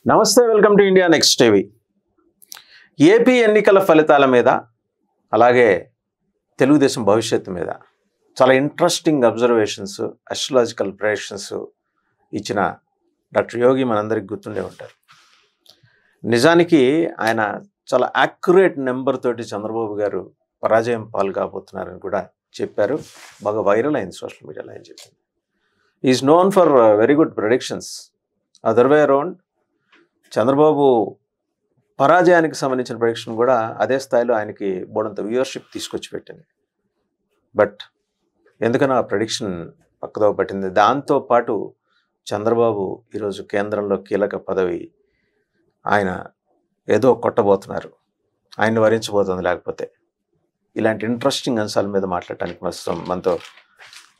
నమస్తే, welcome to India next TV. AP ఎన్నికల ఫలితాల మీద అలాగే తెలుగుదేశం భవిష్యత్తు మీద చాలా ఇంట్రెస్టింగ్ అబ్జర్వేషన్స్, అస్ట్రాలజికల్ ప్రెడిక్షన్స్ ఇచ్చిన డాక్టర్ యోగి మనందరికి గుర్తుండే ఉంటారు. నిజానికి ఆయన చాలా యాక్యురేట్ నెంబర్ తోటి చంద్రబాబు గారు పరాజయం పాలు కాబోతున్నారని కూడా చెప్పారు. బాగా వైరల్ అయింది సోషల్ మీడియాలో ఆయన చెప్పింది. Is known for very good predictions. Other way around Chandrababu పరాజయానికి సంబంధించిన ప్రెడిక్షన్ కూడా అదే స్థాయిలో ఆయనకి బోడంత వ్యూవర్షిప్ తీసుకొచ్చి పెట్టింది. బట్ ఎందుకన్నా ఆ ప్రెడిక్షన్ పక్కదో పట్టింది. దాంతోపాటు చంద్రబాబు ఈరోజు కేంద్రంలో కీలక పదవి ఆయన ఏదో కొట్టబోతున్నారు, ఆయన్ని వరించబోతుంది. లేకపోతే ఇలాంటి ఇంట్రెస్టింగ్ అంశాల మీద మాట్లాడటానికి మనతో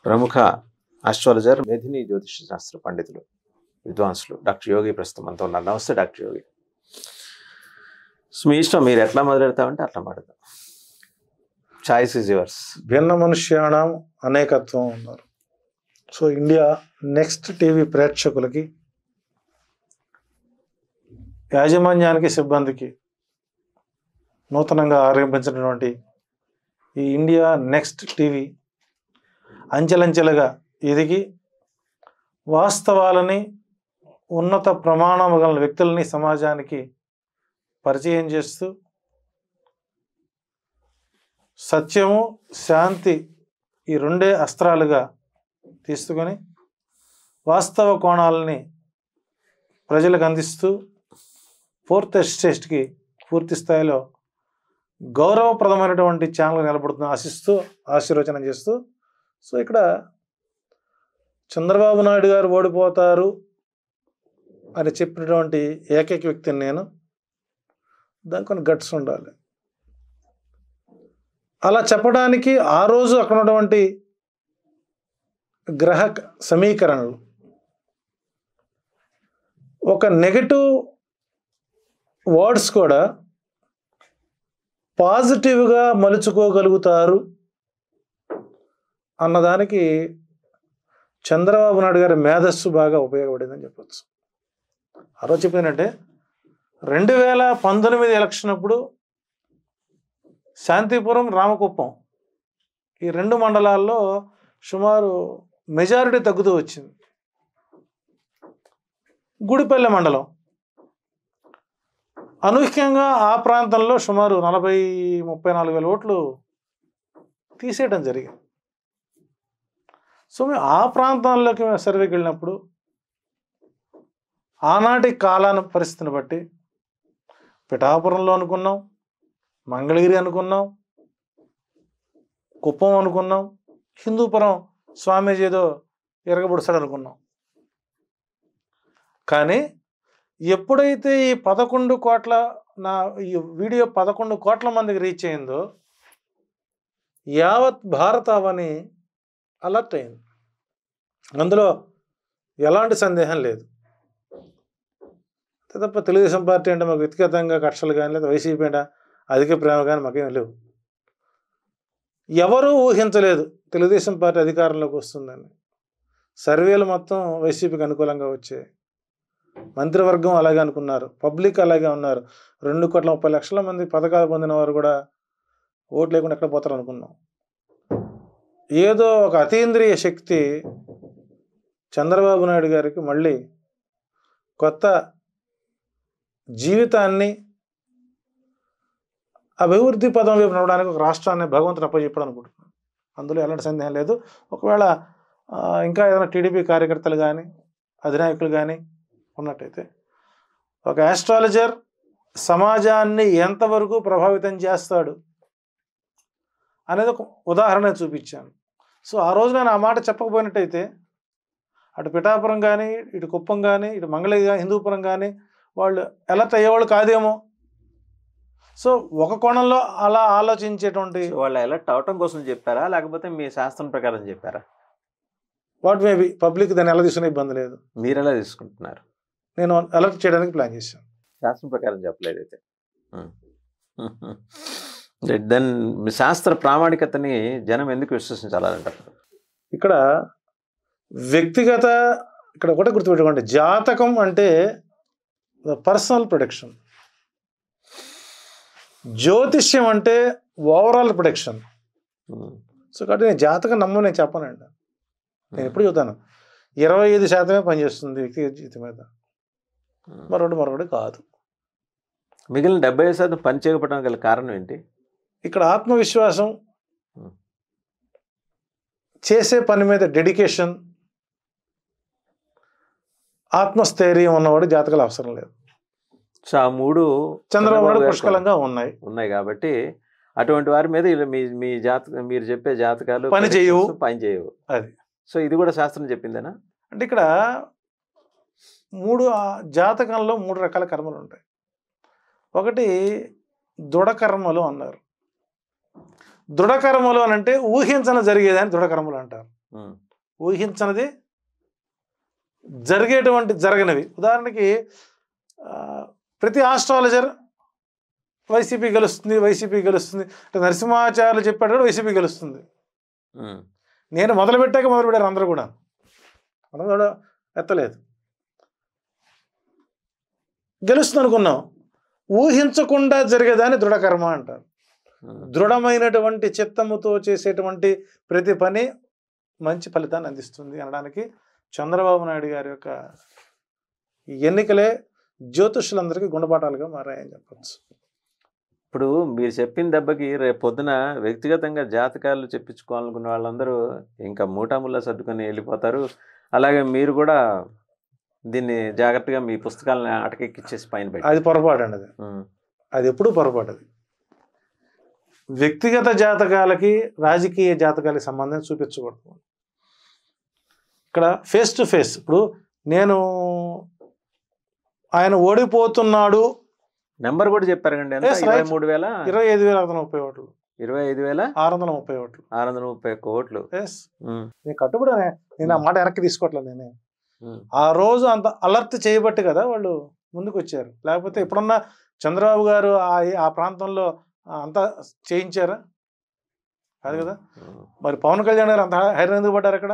ప్రముఖ ఆస్ట్రాలజర్, మేధిని జ్యోతిష శాస్త్ర పండితులు, విద్వాంసులు డాక్టర్ యోగి ప్రస్తుతం మనతో ఉన్నారు. నమస్తే డాక్టర్ యోగి. మీ ఇష్టం, మీరు ఎట్లా మొదలెడతామంటే అట్లా మాట్లాడతాం. Choice is yours. భిన్న మనుష్యాణం అనేకత్వం ఉన్నారు. సో ఇండియా నెక్స్ట్ టీవీ ప్రేక్షకులకి, యాజమాన్యానికి, సిబ్బందికి నూతనంగా ఆరంభించినటువంటి ఈ ఇండియా నెక్స్ట్ టీవీ అంచెలంచెలుగా ఎదిగి వాస్తవాలని, ఉన్నత ప్రమాణము గల వ్యక్తులని సమాజానికి పరిచయం చేస్తూ సత్యము, శాంతి ఈ రెండే అస్త్రాలుగా తీసుకొని వాస్తవ కోణాలని ప్రజలకు అందిస్తూ ఫోర్త్ ఎస్టేట్కి పూర్తి స్థాయిలో గౌరవప్రదమైనటువంటి ఛానల్ నిలబడుతుందని ఆశిస్తూ, ఆశీర్వచనం చేస్తూ, సో ఇక్కడ చంద్రబాబు నాయుడు గారు ఓడిపోతారు అని చెప్పినటువంటి ఏకైక వ్యక్తిని నేను. దానికి కొన్ని గట్స్ ఉండాలి. అలా చెప్పడానికి ఆ రోజు అక్కడ ఉన్నటువంటి గ్రహ సమీకరణలు ఒక నెగటివ్ వర్డ్స్ కూడా పాజిటివ్గా మలుచుకోగలుగుతారు అన్నదానికి చంద్రబాబు నాయుడు గారి మేధస్సు బాగా ఉపయోగపడిందని చెప్పచ్చు. ఆ రోజు చెప్పిందంటే 2019 ఎలక్షన్ అప్పుడు శాంతిపురం, రామకుప్పం ఈ రెండు మండలాల్లో సుమారు మెజారిటీ తగ్గుతూ వచ్చింది. గుడిపల్లె మండలం అనూహ్యంగా ఆ ప్రాంతంలో సుమారు 34,000 ఓట్లు తీసేయడం జరిగింది. సో మేము ఆ ప్రాంతాల్లోకి మేము సర్వేకి వెళ్ళినప్పుడు ఆనాటి కాలాన పరిస్థితిని బట్టి పిఠాపురంలో అనుకున్నాం, మంగళగిరి అనుకున్నాం, కుప్పం అనుకున్నాం, హిందూపురం స్వామీజీ ఏదో ఎరగబడుస్తాడు అనుకున్నాం. కానీ ఎప్పుడైతే ఈ 11 కోట్ల ఈ వీడియో 11 కోట్ల మందికి రీచ్ అయిందో యావత్ భారతావని అలర్ట్ అయింది. అందులో ఎలాంటి సందేహం లేదు. తప్ప తెలుగుదేశం పార్టీ అంటే మాకు వ్యక్తిగతంగా కక్షలు కానీ, లేదా వైసీపీ అంటే అధిక ప్రేమ కానీ మాకేం లేవు. ఎవరూ ఊహించలేదు తెలుగుదేశం పార్టీ అధికారంలోకి వస్తుందని. సర్వేలు మొత్తం వైసీపీకి అనుకూలంగా వచ్చాయి. మంత్రివర్గం అలాగే అనుకున్నారు, పబ్లిక్ అలాగే ఉన్నారు. 2,30,00,000 మంది పథకాలు పొందిన వారు కూడా ఓట్లు లేకుండా ఎక్కడ పోతారు అనుకున్నాం. ఏదో ఒక అతీంద్రియ శక్తి చంద్రబాబు నాయుడు గారికి మళ్ళీ కొత్త జీవితాన్ని, అభివృద్ధి పదం వైపు నడవడానికి ఒక రాష్ట్రాన్ని భగవంతుడు అప్పచెప్పడం అనుకుంటున్నాను. అందులో ఎలాంటి సందేహం లేదు. ఒకవేళ ఇంకా ఏదైనా టీడీపీ కార్యకర్తలు కానీ, అధినాయకులు కానీ ఉన్నట్టయితే ఒక ఆస్ట్రాలజర్ సమాజాన్ని ఎంతవరకు ప్రభావితం చేస్తాడు అనేది ఒక ఉదాహరణ చూపించాను. సో ఆ రోజు నేను ఆ మాట చెప్పకపోయినట్టయితే అటు పిఠాపురం కానీ, ఇటు కుప్పం కానీ, ఇటు మంగళగిరి కానీ, హిందూపురం కానీ వాళ్ళు ఎలర్ట్ అయ్యేవాళ్ళు కాదేమో. సో ఒక కోణంలో అలా ఆలోచించేటువంటి వాళ్ళు ఎలర్ట్ అవటం కోసం చెప్పారా, లేకపోతే మీ శాస్త్రం ప్రకారం చెప్పారా? వాట్ మేబీ పబ్లిక్ దాన్ని ఎలా తీసుకునే ఇబ్బంది లేదు. మీరు ఎలా తీసుకుంటున్నారు? నేను అలర్ట్ చేయడానికి ప్లాన్ చేశాను. శాస్త్రం ప్రకారం చెప్పలేదు అయితే. దెన్ మీ శాస్త్ర ప్రామాణికతని జనం ఎందుకు విశ్వసించాలంటారు? ఇక్కడ వ్యక్తిగత, ఇక్కడ ఒకటే గుర్తుపెట్టుకోండి, జాతకం అంటే ద పర్సనల్ ప్రొటెక్షన్. జ్యోతిష్యం అంటే ఓవరాల్ ప్రొటెక్షన్. సో కాబట్టి నేను జాతకం నేను చెప్పనండి. నేను ఎప్పుడు చెబుతాను 25% పనిచేస్తుంది వ్యక్తిగత జీవితం మీద, మరొకటి కాదు. మిగిలిన 75% పని చేయకపోవడానికి గల కారణం ఏంటి? ఇక్కడ ఆత్మవిశ్వాసం, చేసే పని మీద డెడికేషన్, ఆత్మస్థైర్యం ఉన్నవాడు జాతకాలు అవసరం లేదు. సో ఆ 3 చంద్రబాబు నాయుడు పుష్కలంగా ఉన్నాయి కాబట్టి అటువంటి వారి మీద మీ మీరు చెప్పే జాతకాలు పని చేయవు. అది సో ఇది కూడా శాస్త్రం చెప్పిందేనా? అంటే ఇక్కడ జాతకంలో 3 రకాల కర్మలు ఉంటాయి. ఒకటి దృఢకర్మలు అన్నారు. దృఢకర్మలు అని అంటే ఊహించని జరిగేదని దృఢకర్మలు అంటారు. ఊహించనిది జరగనివి. ఉదాహరణకి ప్రతి ఆస్ట్రాలజర్ వైసీపీ గెలుస్తుంది అంటే నరసింహాచార్యులు చెప్పాడు కూడా వైసీపీ గెలుస్తుంది. నేను మొదలుపెట్టారు అందరూ కూడా ఎత్తలేదు. గెలుస్తుంది అనుకున్నాం. ఊహించకుండా జరిగేదాన్ని దృఢకర్మ అంటారు. దృఢమైనటువంటి చిత్తముతో చేసేటువంటి ప్రతి పని మంచి ఫలితాన్ని అందిస్తుంది అనడానికి చంద్రబాబు నాయుడు గారి యొక్క ఎన్నికలే జ్యోతిష్యులందరికీ గుణపాఠాలుగా మారాయని చెప్పచ్చు. ఇప్పుడు మీరు చెప్పిన దెబ్బకి రేపు పొద్దున వ్యక్తిగతంగా జాతకాలు చెప్పించుకోవాలనుకున్న వాళ్ళందరూ ఇంకా మూటాముల్లా సర్దుకొని వెళ్ళిపోతారు. అలాగే మీరు కూడా దీన్ని జాగ్రత్తగా మీ పుస్తకాలను అటకెక్కిచ్చేసి పైన పెట్టి, అది పొరపాటు అండి. అది ఎప్పుడు పొరపాటు. అది వ్యక్తిగత జాతకాలకి రాజకీయ జాతకాలకి సంబంధం చూపించకూడదు. ఇక్కడ ఫేస్ టు ఫేస్. ఇప్పుడు నేను ఆయన ఓడిపోతున్నాడు నెంబర్ కూడా చెప్పారు కండి. 25,630 ఓట్లు. 25,630 630 ఓట్లు. నేను కట్టుబడి నేను ఆ మాట వెనక్కి తీసుకోవట్లేదు. నేనే ఆ రోజు అంత అలర్ట్ చేయబట్టి కదా వాళ్ళు ముందుకు వచ్చారు. లేకపోతే ఎప్పుడన్నా చంద్రబాబు గారు ఆ ప్రాంతంలో అంతా చేయించారా? కాదు కదా. మరి పవన్ కళ్యాణ్ గారు అంత హైర్ ఎందుకు పడ్డారు? అక్కడ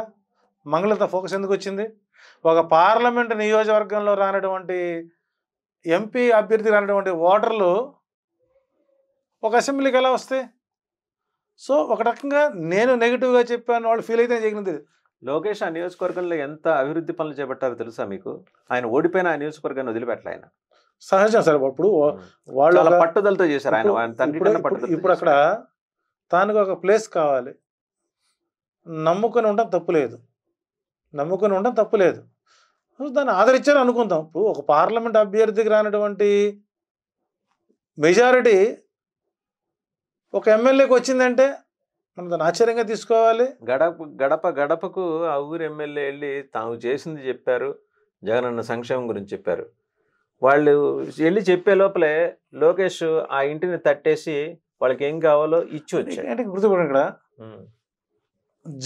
మంగళత ఫోకస్ ఎందుకు వచ్చింది? ఒక పార్లమెంట్ నియోజకవర్గంలో రానటువంటి ఎంపీ అభ్యర్థి రానటువంటి ఓటర్లు ఒక అసెంబ్లీకి ఎలా వస్తాయి? సో ఒక రకంగా నేను నెగిటివ్గా చెప్పాను, వాళ్ళు ఫీల్ అయితే జరిగింది. లోకేష్ ఆ నియోజకవర్గంలో ఎంత అభివృద్ధి పనులు చేపట్టారో తెలుసా మీకు? ఆయన ఓడిపోయిన ఆ నియోజకవర్గాన్ని వదిలిపెట్టలే. ఆయన సహజం సార్. ఇప్పుడు వాళ్ళు పట్టుదలతో చేశారు. ఇప్పుడు అక్కడ తనకు ఒక ప్లేస్ కావాలి. నమ్ముకొని ఉండడం తప్పులేదు. దాన్ని ఆదరించారు అనుకుందాం. ఇప్పుడు ఒక పార్లమెంట్ అభ్యర్థికి రానటువంటి మెజారిటీ ఒక ఎమ్మెల్యేకి వచ్చిందంటే మనం దాన్ని ఆశ్చర్యంగా తీసుకోవాలి. గడపకు ఆ ఊరు ఎమ్మెల్యే వెళ్ళి తాము చేసింది చెప్పారు, జగనన్న సంక్షేమం గురించి చెప్పారు. వాళ్ళు వెళ్ళి చెప్పే లోపలే లోకేష్ ఆ ఇంటిని తట్టేసి వాళ్ళకి ఏం కావాలో ఇచ్చి వచ్చారు. అంటే గుర్తుపడండి, ఇక్కడ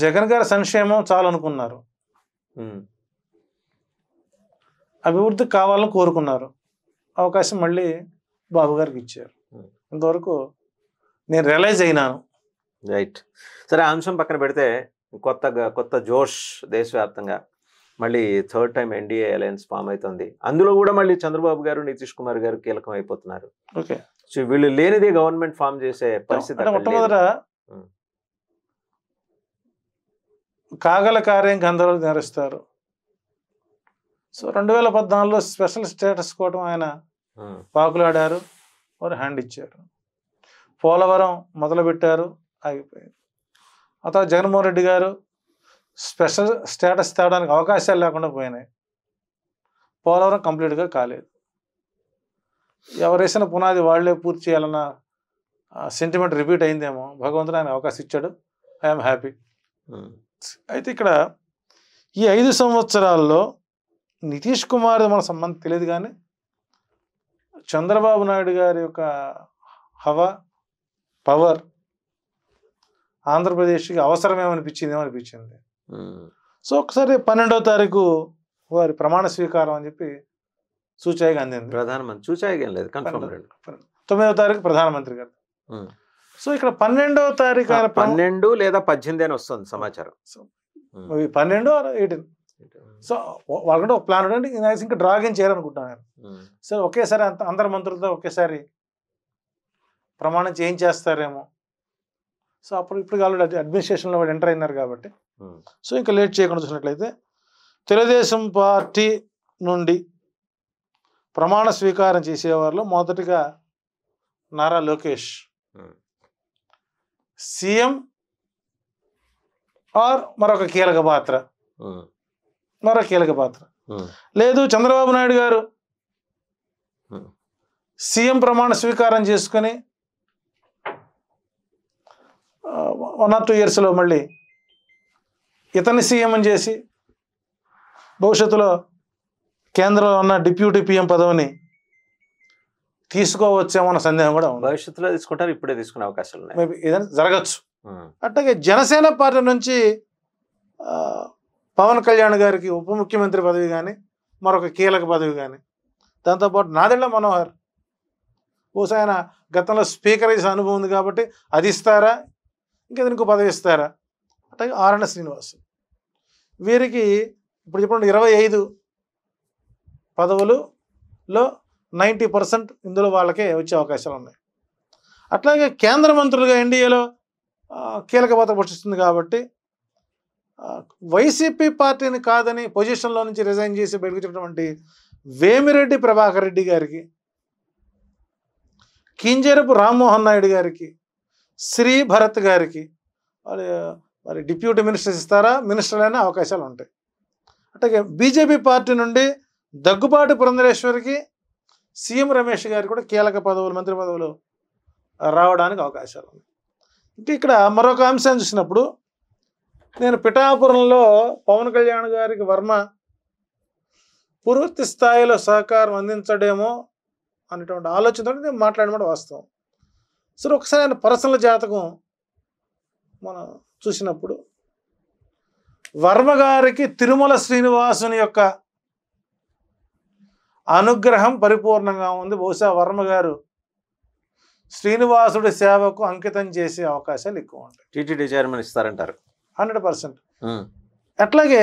జగన్ గారి సంక్షేమం చాలు అనుకున్నారు, అభివృద్ధి కావాలని కోరుకున్నారు. అవకాశం మళ్ళీ బాబు గారికి ఇచ్చారు. ఇంతవరకు నేను రియలైజ్ అయినాను. రైట్. సరే, ఆ అంశం పక్కన పెడితే కొత్త జోష్ దేశవ్యాప్తంగా మళ్ళీ 3rd time NDA alliance form అవుతుంది. అందులో కూడా మళ్ళీ చంద్రబాబు గారు, నితీష్ కుమార్ గారు కీలకం అయిపోతున్నారు. ఓకే. సో వీళ్ళు లేనిదే గవర్నమెంట్ ఫామ్ చేసే పరిస్థితి. మొట్టమొదట కాగల కార్యం గంధర్వులు నేరుస్తారు. సో 2014లో స్పెషల్ స్టేటస్ కోసం ఆయన పాకులాడారు, వారు హ్యాండ్ ఇచ్చారు. పోలవరం మొదలుపెట్టారు, ఆగిపోయారు. ఆ తర్వాత జగన్మోహన్ రెడ్డి గారు స్పెషల్ స్టేటస్ తేవడానికి అవకాశాలు లేకుండా పోయినాయి. పోలవరం కంప్లీట్గా కాలేదు. ఎవరేసిన పునాది వాళ్లే పూర్తి చేయాలన్న సెంటిమెంట్ రిపీట్ అయిందేమో. భగవంతుడు ఆయన అవకాశం ఇచ్చాడు. I'm happy. అయితే ఇక్కడ ఈ 5 సంవత్సరాల్లో నితీష్ కుమార్ మన సంబంధం తెలియదు, కానీ చంద్రబాబు నాయుడు గారి యొక్క హవా, పవర్ ఆంధ్రప్రదేశ్కి అవసరమేమనిపించింది. సో ఒకసారి 12వ తారీఖు వారి ప్రమాణ స్వీకారం అని చెప్పి సూచాయిగా అందింది. ప్రధానమంత్రి సూచాయిగా లేదు, 9వ తారీఖు ప్రధానమంత్రి గారు. సో ఇక్కడ 12వ తారీఖు 12 లేదా 18 అని వస్తుంది సమాచారం. 12 or 18 సో వాళ్ళకంటే ఒక ప్లాన్ ఉండండి, ఇంకా డ్రాగన్ చేయాలనుకుంటున్నాను. సరే ఒకేసారి అందరు మంత్రులతో ఒకేసారి ప్రమాణం చేయించేస్తారేమో. సో అప్పుడు ఇప్పుడు ఆల్రెడీ అడ్మినిస్ట్రేషన్లో వాళ్ళు ఎంటర్ అయినారు కాబట్టి సో ఇంకా లేట్ చేయకుండా చూసినట్లయితే తెలుగుదేశం పార్టీ నుండి ప్రమాణ స్వీకారం చేసేవారిలో మొదటిగా నారా లోకేష్, సీఎం ఆర్ మరొక కీలక పాత్ర, లేదు చంద్రబాబు నాయుడు గారు సీఎం ప్రమాణ స్వీకారం చేసుకుని 1 or 2 yearsలో మళ్ళీ ఇతన్ని సీఎం అని చేసి భవిష్యత్తులో కేంద్రంలో ఉన్న డిప్యూటీ పిఎం పదవిని తీసుకోవచ్చేమో అన్న సందేహం కూడా ఉంది. భవిష్యత్తులో తీసుకుంటారు, ఇప్పుడే తీసుకునే అవకాశాలు ఉన్నాయి, మేబీ ఏదైనా జరగచ్చు. అట్లాగే జనసేన పార్టీ నుంచి పవన్ కళ్యాణ్ గారికి ఉప ముఖ్యమంత్రి పదవి కానీ మరొక కీలక పదవి కానీ, దాంతోపాటు నాదెళ్ల మనోహర్ బహుశా ఆయన గతంలో స్పీకర్ చేసే అనుభవం ఉంది కాబట్టి అది ఇస్తారా, ఇంకేదైనా ఇంకో పదవి ఇస్తారా. అట్లాగే ఆర్ఎన్ శ్రీనివాస్, వీరికి ఇప్పుడు చెప్పండి 25 పదవులలో 90% ఇందులో వాళ్ళకే వచ్చే అవకాశాలు ఉన్నాయి. అట్లాగే కేంద్ర మంత్రులుగా ఎన్డీఏలో కీలక పాత్ర పోషిస్తుంది కాబట్టి వైసీపీ పార్టీని కాదని పొజిషన్లో నుంచి రిజైన్ చేసి బయటకు వచ్చినటువంటి వేమిరెడ్డి ప్రభాకర్ రెడ్డి గారికి, కింజరపు రామ్మోహన్ నాయుడు గారికి, శ్రీ భరత్ గారికి మరి డిప్యూటీ మినిస్టర్స్ ఇస్తారా, మినిస్టర్లైనా అవకాశాలు ఉంటాయి. అట్లాగే బీజేపీ పార్టీ నుండి దగ్గుబాటి పురంధరేశ్వరికి, సీఎం రమేష్ గారికి కూడా కీలక పదవులు, మంత్రి పదవులు రావడానికి అవకాశాలు ఉన్నాయి. ఇంకా ఇక్కడ మరొక అంశాన్ని చూసినప్పుడు నేను పిఠాపురంలో పవన్ కళ్యాణ్ గారికి వర్మ పూర్తి స్థాయిలో సహకారం అందించడేమో అనేటువంటి ఆలోచనతో నేను మాట్లాడడం వాస్తవం. సరే ఒకసారి ఆయన పర్సనల్ జాతకం మనం చూసినప్పుడు వర్మ గారికి తిరుమల శ్రీనివాసుని యొక్క అనుగ్రహం పరిపూర్ణంగా ఉంది. బహుశా వర్మ గారు శ్రీనివాసుడి సేవకు అంకితం చేసే అవకాశాలు ఎక్కువ ఉంటాయి. టీటీడీ చైర్మన్ ఇస్తారంటారు 100%. అట్లాగే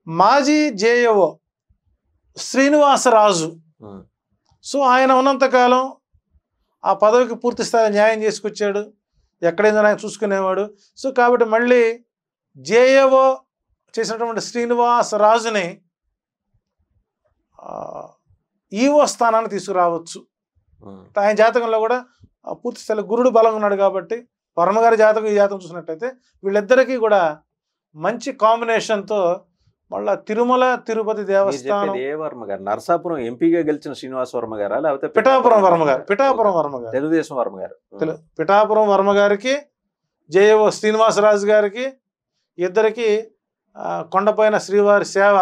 మాజీ జేఏఓ శ్రీనివాసరాజు, సో ఆయన ఉన్నంతకాలం ఆ పదవికి పూర్తి స్థాయి న్యాయం చేసుకొచ్చాడు, ఎక్కడైనా ఆయన చూసుకునేవాడు. సో కాబట్టి మళ్ళీ జేఏఓ చేసినటువంటి శ్రీనివాసరాజుని ఈఓ స్థానాన్ని తీసుకురావచ్చు. ఆయన జాతకంలో కూడా పూర్తి స్థాయిలో గురుడు బలంగా ఉన్నాడు కాబట్టి వర్మగారి జాతకం ఈ జాతకం చూసినట్టయితే వీళ్ళిద్దరికీ కూడా మంచి కాంబినేషన్తో మళ్ళా తిరుమల తిరుపతి దేవస్థానం. ఏ వర్మ గారు? నరసాపురం ఎంపీగా గెలిచిన శ్రీనివాస వర్మ గారా, లేకపోతే పిఠాపురం వర్మ గారు? పిఠాపురం వర్మ గారు, తెలుగుదేశం వర్మ గారు. పిఠాపురం వర్మ గారికి, జేఏఓ శ్రీనివాసరాజు గారికి ఇద్దరికి కొండపైన శ్రీవారి సేవ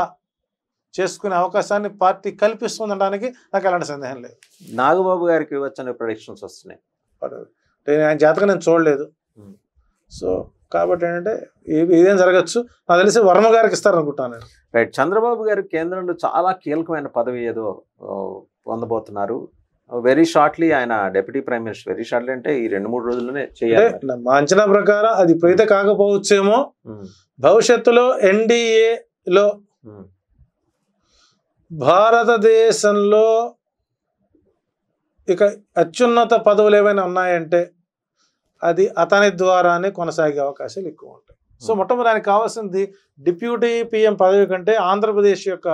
చేసుకునే అవకాశాన్ని పార్టీ కల్పిస్తుందనడానికి నాకు ఎలాంటి సందేహం లేదు. నాగబాబు గారికి వచ్చిన ప్రొడిక్షన్స్ వస్తున్నాయి. ఆయన జాతకం నేను చూడలేదు. సో కాబట్టి ఏంటంటే ఏదేం జరగచ్చు. నాకు తెలిసి వర్మ గారికి ఇస్తారనుకుంటాను. రైట్. చంద్రబాబు గారు కేంద్రంలో చాలా కీలకమైన పదవి ఏదో పొందబోతున్నారు. వెరీ షార్ట్లీ ఆయన deputy prime minister. Very shortly అంటే ఈ 2-3 రోజుల్లోనే చేయాలి. మా అంచనా ప్రకారం అది ఇప్పుడైతే కాకపోవచ్చేమో. భవిష్యత్తులో ఎన్డీఏలో భారతదేశంలో ఇక అత్యున్నత పదవులు ఏమైనా ఉన్నాయంటే అది అతని ద్వారానే కొనసాగే అవకాశాలు ఎక్కువ ఉంటాయి. సో మొట్టమొదటి ఆయనకు కావాల్సింది డిప్యూటీ పిఎం పదవి కంటే ఆంధ్రప్రదేశ్ యొక్క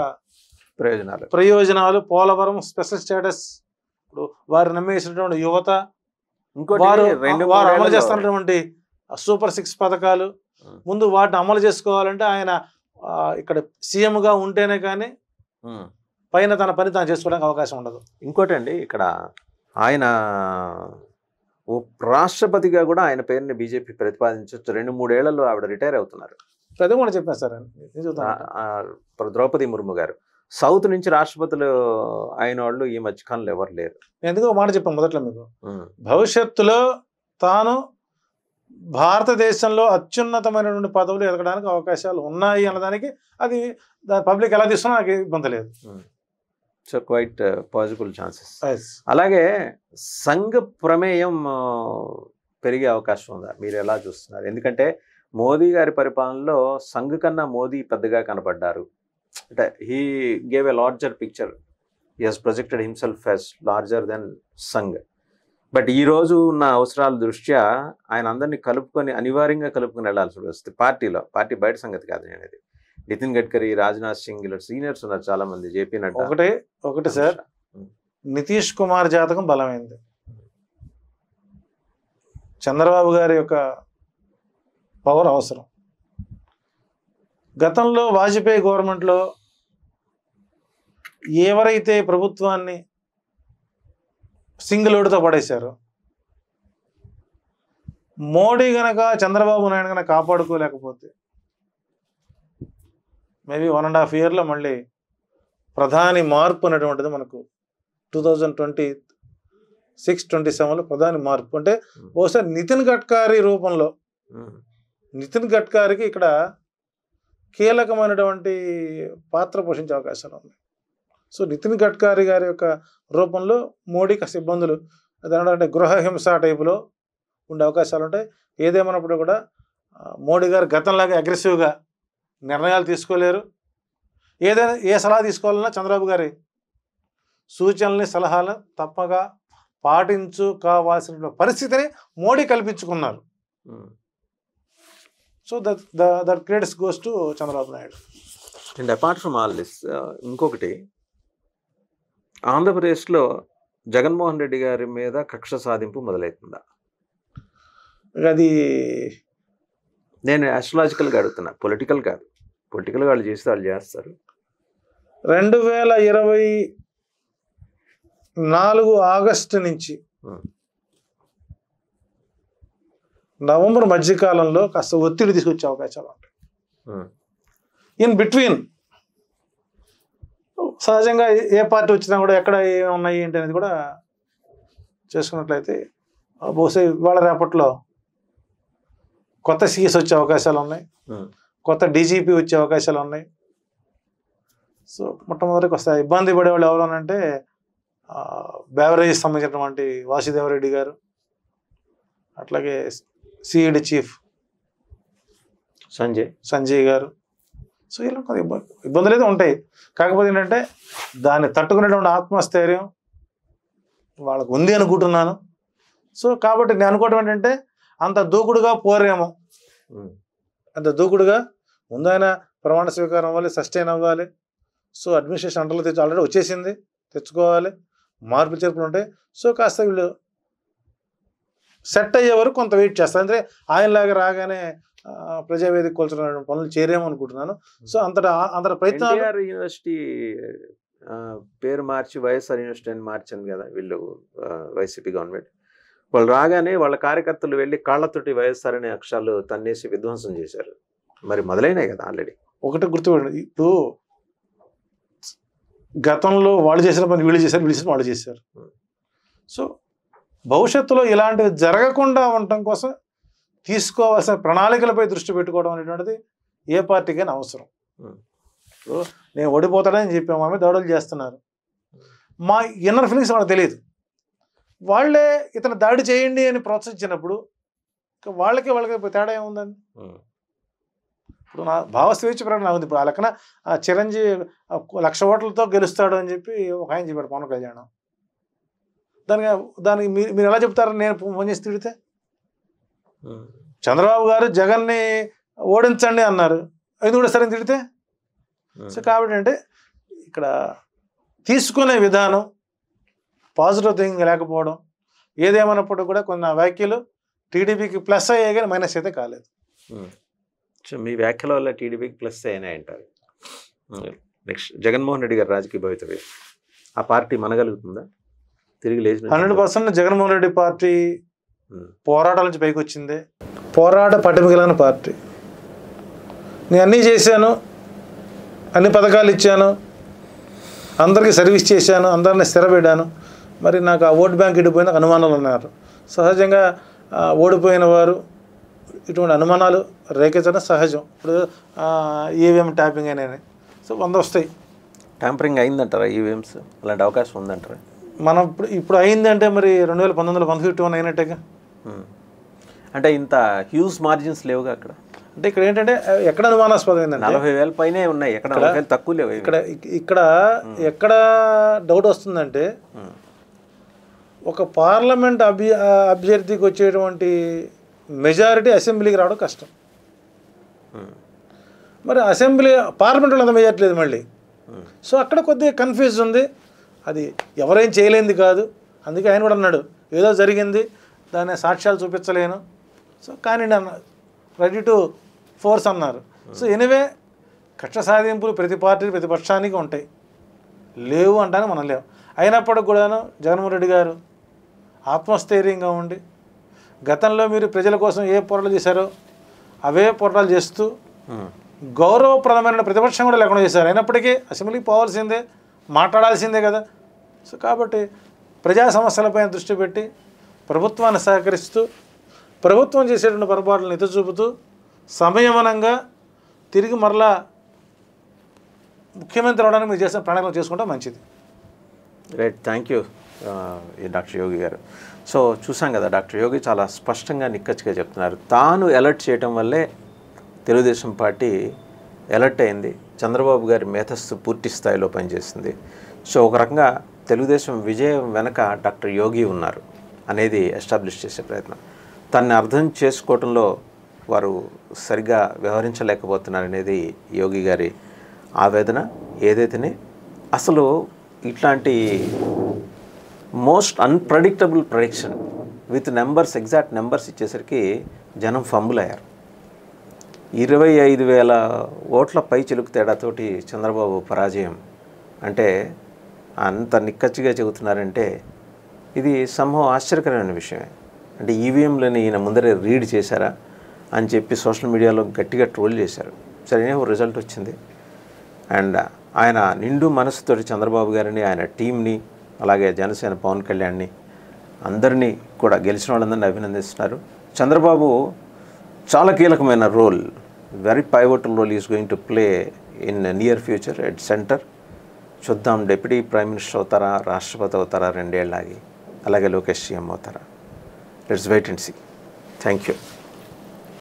ప్రయోజనాలు, పోలవరం స్పెషల్ స్టేటస్, ఇప్పుడు వారు నమ్మేసినటువంటి యువత, వారు అమలు చేస్తున్నటువంటి సూపర్ 6 పథకాలు, ముందు వాటిని అమలు చేసుకోవాలంటే ఆయన ఇక్కడ సీఎంగా ఉంటేనే కానీ పైన తన పని తాను చేసుకోవడానికి అవకాశం ఉండదు. ఇంకోటి అండి, ఇక్కడ ఆయన రాష్ట్రపతిగా కూడా ఆయన పేరుని బీజేపీ ప్రతిపాదించవచ్చు. 2-3 ఏళ్లలో ఆవిడ రిటైర్ అవుతున్నారు. అదే కూడా చెప్పాను సార్. ద్రౌపది ముర్ము గారు సౌత్ నుంచి రాష్ట్రపతులు అయిన వాళ్ళు ఈ మధ్యకాలంలో ఎవరు లేరు. ఎందుకు మాట చెప్పాను మొదట్లో మీకు, భవిష్యత్తులో తాను భారతదేశంలో అత్యున్నతమైనటువంటి పదవులు ఎదగడానికి అవకాశాలు ఉన్నాయి అన్నదానికి అది పబ్లిక్ ఎలా తీసుకున్నా నాకు ఇబ్బంది లేదు. So quite possible chances. అలాగే సంఘ ప్రమేయం పెరిగే అవకాశం ఉందా, మీరు ఎలా చూస్తున్నారు? ఎందుకంటే మోదీ గారి పరిపాలనలో సంఘ్ కన్నా మోదీ పెద్దగా కనపడ్డారు. అంటే he gave a larger picture, he has projected himself as larger than Sangh. But ఈ రోజు ఉన్న అవసరాల దృష్ట్యా ఆయన అందరినీ అనివార్యంగా కలుపుకొని వెళ్లాల్సి వస్తుంది పార్టీలో. పార్టీ బయట సంగతి కాదు అనేది. నితిన్ గడ్కరీ, రాజ్నాథ్ సింగ్ ఇలా సీనియర్స్ ఉన్నారు చాలా మంది. జేపీ నడ్డా. ఒకటి సార్, నితీష్ కుమార్ జాతకం బలమైంది. చంద్రబాబు గారి యొక్క పవర్ అవసరం. గతంలో వాజ్పేయి గవర్నమెంట్లో ఎవరైతే ప్రభుత్వాన్ని సింగిల్ ఓటుతో పడేశారో, మోడీ గనక చంద్రబాబు నాయుడు గనక కాపాడుకోలేకపోతే మేబీ 1.5 yearలో మళ్ళీ ప్రధాని మార్పు అనేటువంటిది మనకు 2026-27లో ప్రధాని మార్పు అంటే బహుశా నితిన్ గడ్కరీ రూపంలో, నితిన్ గడ్కరీకి ఇక్కడ కీలకమైనటువంటి పాత్ర పోషించే అవకాశాలు ఉన్నాయి. సో నితిన్ గడ్కరీ గారి యొక్క రూపంలో మోడీ కాస్త ఇబ్బందులు, అదేంటంటే గృహహింస టైపులో ఉండే అవకాశాలు ఉంటాయి. ఏదేమన్నప్పుడు కూడా మోడీ గారు గతంలాగా అగ్రెసివ్గా నిర్ణయాలు తీసుకోలేరు. ఏదైనా ఏ సలహా తీసుకోవాలన్నా చంద్రబాబు గారి సూచనల్ని, సలహాలను తప్పగా కావాల్సిన పరిస్థితిని మోడీ కల్పించుకున్నారు. So that credits goes to Chandrababu Naidu. And apart from all this, ఇంకొకటి, ఆంధ్రప్రదేశ్లో జగన్మోహన్ రెడ్డి గారి మీద కక్ష సాధింపు మొదలవుతుందా? అది నేను ఆస్ట్రాలజికల్గా అడుగుతున్నా, పొలిటికల్ కాదు. పొలిటికల్గా వాళ్ళు చేస్తే వాళ్ళు చేస్తారు. 2024 ఆగస్టు నుంచి నవంబర్ మధ్యకాలంలో కాస్త ఒత్తిడి తీసుకొచ్చే అవకాశాలు ఉంటాయి. ఇన్ బిట్వీన్ సహజంగా ఏ పార్టీ వచ్చినా కూడా ఎక్కడ ఏమి ఉన్నాయి ఏంటి అనేది కూడా చేసుకున్నట్లయితే బహుశా ఇవాళ రేపట్లో కొత్త సిఎస్ వచ్చే అవకాశాలు ఉన్నాయి, కొత్త డీజీపీ వచ్చే అవకాశాలు ఉన్నాయి. సో మొట్టమొదటికి వస్తాయి. ఇబ్బంది పడేవాళ్ళు ఎవరు అంటే బేవరేజ్ సంబంధించినటువంటి వాసుదేవరెడ్డి గారు, అట్లాగే సిఈడి చీఫ్ సంజయ్ గారు. సో ఇలా ఇబ్బందులు అయితే ఉంటాయి. కాకపోతే ఏంటంటే దాన్ని తట్టుకునేటువంటి ఆత్మస్థైర్యం వాళ్ళకు ఉంది అనుకుంటున్నాను. సో కాబట్టి నేను అనుకోవడం ఏంటంటే అంత దూకుడుగా పోరేమో, అంత దూకుడుగా ముందు ఆయన ప్రమాణ స్వీకారం అవ్వాలి, సస్టైన్ అవ్వాలి. సో అడ్మినిస్ట్రేషన్ అంటలో ఆల్రెడీ వచ్చేసింది, తెచ్చుకోవాలి, మార్పులు చేర్పులు ఉంటాయి. సో కాస్త వీళ్ళు సెట్ అయ్యే వరకు కొంత వెయిట్ చేస్తారు. అంటే ఆయనలాగా రాగానే ప్రజావేదిక కోల్చడం పనులు చేరేమో అనుకుంటున్నాను. సో అంతటా ప్రయత్నాలు. యూనివర్సిటీ పేరు మార్చి వైఎస్ఆర్ యూనివర్సిటీ అని మార్చాను కదా వీళ్ళు, వైసీపీ గవర్నమెంట్. వాళ్ళు రాగానే వాళ్ళ కార్యకర్తలు వెళ్ళి కాళ్లతోటి వైఎస్ఆర్ అనే అక్షరాలు తన్నేసి విధ్వంసం చేశారు. మరి మొదలైనాయి కదా ఆల్రెడీ. ఒకటి గుర్తుపడండి, ఇప్పుడు గతంలో వాళ్ళు చేసిన పని వీళ్ళు చేశారు, వీళ్ళు చేసిన వాళ్ళు చేశారు. సో భవిష్యత్తులో ఇలాంటివి జరగకుండా ఉండటం కోసం తీసుకోవాల్సిన ప్రణాళికలపై దృష్టి పెట్టుకోవడం అనేటువంటిది ఏ పార్టీకైనా అవసరం. ఇప్పుడు నేను ఓడిపోతాడని చెప్పాము, ఆమె దాడులు చేస్తున్నారు. మా ఇన్నర్ ఫీలింగ్స్ వాళ్ళకి తెలియదు. వాళ్ళే ఇతను దాడి చేయండి అని ప్రోత్సహించినప్పుడు వాళ్ళకి తేడా ఏముందండి? ఇప్పుడు నా భావస్వేచ్ఛ ప్రకటన ఉంది. ఇప్పుడు ఆ లెక్కన చిరంజీవి 1,00,000 ఓట్లతో గెలుస్తాడు అని చెప్పి ఒక ఆయన చెప్పాడు, పవన్ కళ్యాణ్. దానికి మీరు ఎలా చెప్తారని నేను ఫోన్ చేసి తిడితే, చంద్రబాబు గారు జగన్ని ఓడించండి అన్నారు, అది కూడా సరే తిడితే. సో కాబట్టి అంటే ఇక్కడ తీసుకునే విధానం పాజిటివ్ థింగ్ లేకపోవడం, ఏదేమన్నప్పుడు కూడా కొన్ని వ్యాఖ్యలు టీడీపీకి ప్లస్ అయ్యాయి కానీ మైనస్ అయితే కాలేదు. సో మీ వ్యాఖ్యల వల్ల టీడీపీకి ప్లస్ అయినాయి అంటారు. నెక్స్ట్, జగన్మోహన్ రెడ్డి గారు రాజకీయ భవితవ్యం, ఆ పార్టీ మనగలుగుతుందా? తిరిగి లేచి 100% జగన్మోహన్ రెడ్డి పార్టీ పోరాటాల నుంచి పైకి వచ్చింది. పోరాట పటిమగలిగిన పార్టీ. నేను అన్నీ చేశాను, అన్ని పథకాలు ఇచ్చాను, అందరికీ సర్వీస్ చేశాను, అందరినీ స్థిరపెట్టాను. మరి నాకు ఆ ఓట్ బ్యాంక్ ఇడిపోయిన అనుమానాలు ఉన్నారు. సహజంగా ఓడిపోయిన వారు ఇటువంటి అనుమానాలు రేకెత్తడం సహజం. ఇప్పుడు ఈవీఎం ట్యాపింగ్ అనేది సో 100 వస్తాయి. ట్యాంపరింగ్ అయిందంటారా ఈవీఎంస్? అలాంటి అవకాశం ఉందంటారా? మనం ఇప్పుడు అయిందంటే మరి 2019లో 151 అయినట్టేగా. అంటే ఇంత హ్యూజ్ మార్జిన్స్ లేవుగా అక్కడ. అంటే ఇక్కడ ఏంటంటే ఎక్కడ అనుమానాస్పదం ఏంటంటే 40,000 పైనే ఉన్నాయి, ఎక్కడ 40,000 తక్కువ లేవు. ఇక్కడ ఎక్కడ డౌట్ వస్తుందంటే ఒక పార్లమెంట్ అభ్యర్థికి వచ్చేటువంటి మెజారిటీ అసెంబ్లీకి రావడం కష్టం. మరి పార్లమెంట్లో అంత మెజారిటీ లేదు మళ్ళీ. సో అక్కడ కొద్దిగా కన్ఫ్యూజ్ ఉంది. అది ఎవరేం చేయలేంది కాదు. అందుకే ఆయన కూడా అన్నాడు ఏదో జరిగింది, దాని సాక్ష్యాలు చూపించలేను, సో కానీ అన్నారు, రెడీ టు ఫోర్స్ అన్నారు. సో ఎనివే కక్ష సాధింపులు ప్రతి పార్టీ ప్రతిపక్షానికి ఉంటాయి, లేవు అంటానే మనం లేవు. అయినప్పటికి కూడాను జగన్మోహన్ రెడ్డి గారు ఆత్మస్థైర్యంగా ఉండి గతంలో మీరు ప్రజల కోసం ఏ పోరాటాలు చేశారో అవే పోరాటాలు చేస్తూ గౌరవప్రదమైన ప్రతిపక్షం కూడా లేకుండా చేశారు. అయినప్పటికీ అసెంబ్లీకి పోవాల్సిందే, మాట్లాడాల్సిందే కదా. సో కాబట్టి ప్రజా సమస్యలపైన దృష్టి పెట్టి ప్రభుత్వాన్ని సహకరిస్తూ ప్రభుత్వం చేసేటువంటి పొరపాట్లను ఎత్తి చూపుతూ సమయమనంగా తిరిగి మరలా ముఖ్యమంత్రి అవడానికి మీరు చేసిన ప్రణాళిక చేసుకుంటే మంచిది. రైట్, థ్యాంక్ యూ డాక్టర్ యోగి గారు. సో చూసాం కదా, డాక్టర్ యోగి చాలా స్పష్టంగా నిక్కచ్చిగా చెప్తున్నారు. తాను అలర్ట్ చేయటం వల్లే తెలుగుదేశం పార్టీ అలర్ట్ అయింది, చంద్రబాబు గారి మేధస్సు పూర్తి స్థాయిలో పనిచేసింది. సో ఒక రకంగా తెలుగుదేశం విజయం వెనక డాక్టర్ యోగి ఉన్నారు అనేది ఎస్టాబ్లిష్ చేసే ప్రయత్నం. తనని అర్థం చేసుకోవటంలో వారు సరిగ్గా వ్యవహరించలేకపోతున్నారనేది యోగి గారి ఆవేదన. ఏదైతేనే అసలు ఇట్లాంటి most unpredictable prediction with numbers, exact numbers ఇచ్చేసరికి జనం ఫంబుల్ అయ్యారు. 25,000 ఓట్ల పై చిలుకు తేడాతోటి చంద్రబాబు పరాజయం అంటే అంత నిక్కచ్చిగా చెబుతున్నారంటే ఇది సంభవం ఆశ్చర్యకరమైన విషయమే. అంటే ఈవీఎంలని ఈయన ముందరే రీడ్ చేశారా అని చెప్పి సోషల్ మీడియాలో గట్టిగా ట్రోల్ చేశారు. సరే రిజల్ట్ వచ్చింది. అండ్ ఆయన నిండు మనసుతోటి చంద్రబాబు గారిని, ఆయన టీంని, అలాగే జనసేన పవన్ కళ్యాణ్ని అందరినీ కూడా గెలిచిన వాళ్ళందరినీ అభినందిస్తున్నారు. చంద్రబాబు చాలా కీలకమైన role, very pivotal role is going to play in near future at centre. చూద్దాం, డిప్యూటీ ప్రైమ్ మినిస్టర్ అవుతారా, రాష్ట్రపతి అవుతారా 2 ఏళ్ళకి, అలాగే లోకేష్ సీఎం అవుతారా. Let's wait and see. Thank you.